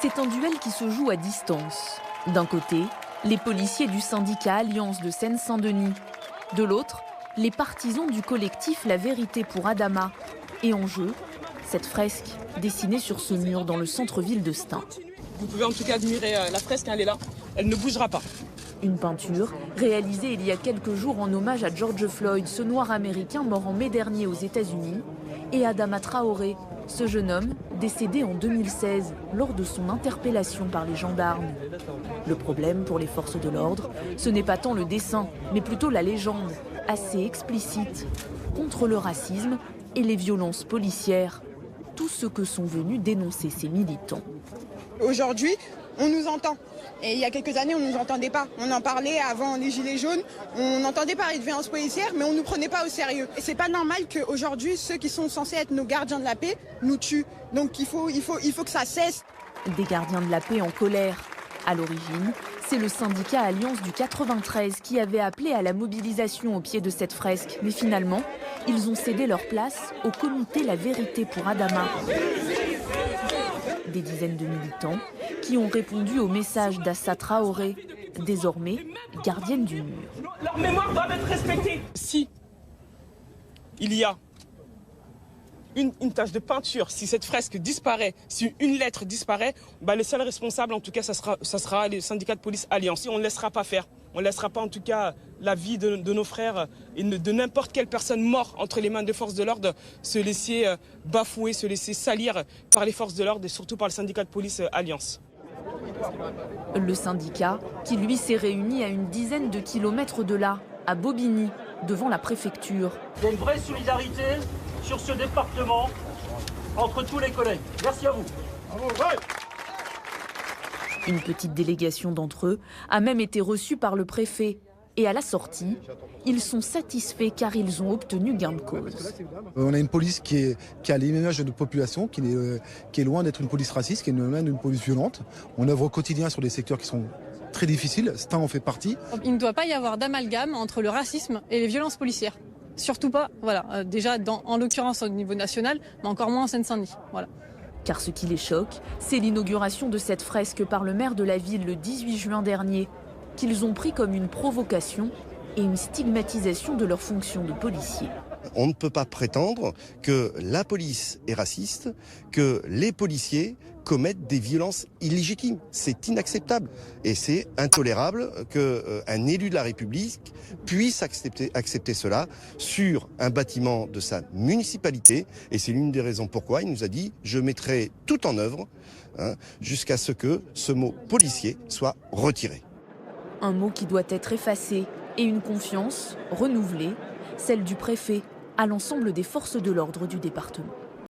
C'est un duel qui se joue à distance. D'un côté, les policiers du syndicat Alliance de Seine-Saint-Denis. De l'autre, les partisans du collectif La Vérité pour Adama. Et en jeu, cette fresque dessinée sur ce mur dans le centre-ville de Stein. Vous pouvez en tout cas admirer la fresque, elle est là, elle ne bougera pas. Une peinture réalisée il y a quelques jours en hommage à George Floyd, ce noir américain mort en mai dernier aux États-Unis, et Adama Traoré, ce jeune homme décédé en 2016 lors de son interpellation par les gendarmes. Le problème pour les forces de l'ordre, ce n'est pas tant le dessin, mais plutôt la légende, assez explicite, contre le racisme et les violences policières. Tout ce que sont venus dénoncer ces militants. Aujourd'hui, on nous entend. Et il y a quelques années, on ne nous entendait pas. On en parlait avant les Gilets jaunes. On entendait parler de violence policière, mais on ne nous prenait pas au sérieux. Et c'est pas normal qu'aujourd'hui, ceux qui sont censés être nos gardiens de la paix nous tuent. Donc il faut que ça cesse. Des gardiens de la paix en colère. À l'origine, c'est le syndicat Alliance du 93 qui avait appelé à la mobilisation au pied de cette fresque. Mais finalement, ils ont cédé leur place au comité La Vérité pour Adama. Des dizaines de militants qui ont répondu au message d'Assa Traoré, désormais gardienne du mur. Leur mémoire doit être respectée. Si il y a une tache de peinture, si cette fresque disparaît, si une lettre disparaît, le seul responsable, en tout cas, ça sera le syndicat de police Alliance. On ne laissera pas faire. On ne laissera pas, en tout cas, la vie de nos frères et de n'importe quelle personne morte entre les mains des forces de l'ordre se laisser bafouer, se laisser salir par les forces de l'ordre et surtout par le syndicat de police Alliance. Le syndicat, qui lui s'est réuni à une dizaine de kilomètres de là, à Bobigny, devant la préfecture. Il y a une vraie solidarité sur ce département entre tous les collègues. Merci à vous. Une petite délégation d'entre eux a même été reçue par le préfet. Et à la sortie, ils sont satisfaits car ils ont obtenu gain de cause. On a une police qui a l'image de notre population, qui est loin d'être une police raciste, qui est loin d'une police violente. On œuvre au quotidien sur des secteurs qui sont très difficiles. Stein en fait partie. Il ne doit pas y avoir d'amalgame entre le racisme et les violences policières. Surtout pas, voilà, déjà en l'occurrence au niveau national, mais encore moins en Seine-Saint-Denis. Voilà. Car ce qui les choque, c'est l'inauguration de cette fresque par le maire de la ville le 18 juin dernier, qu'ils ont pris comme une provocation et une stigmatisation de leur fonction de policier. On ne peut pas prétendre que la police est raciste, que les policiers commettent des violences illégitimes. C'est inacceptable. Et c'est intolérable qu'un élu de la République puisse accepter cela sur un bâtiment de sa municipalité. Et c'est l'une des raisons pourquoi il nous a dit « je mettrai tout en œuvre jusqu'à ce que ce mot policier soit retiré ». Un mot qui doit être effacé et une confiance renouvelée, celle du préfet à l'ensemble des forces de l'ordre du département.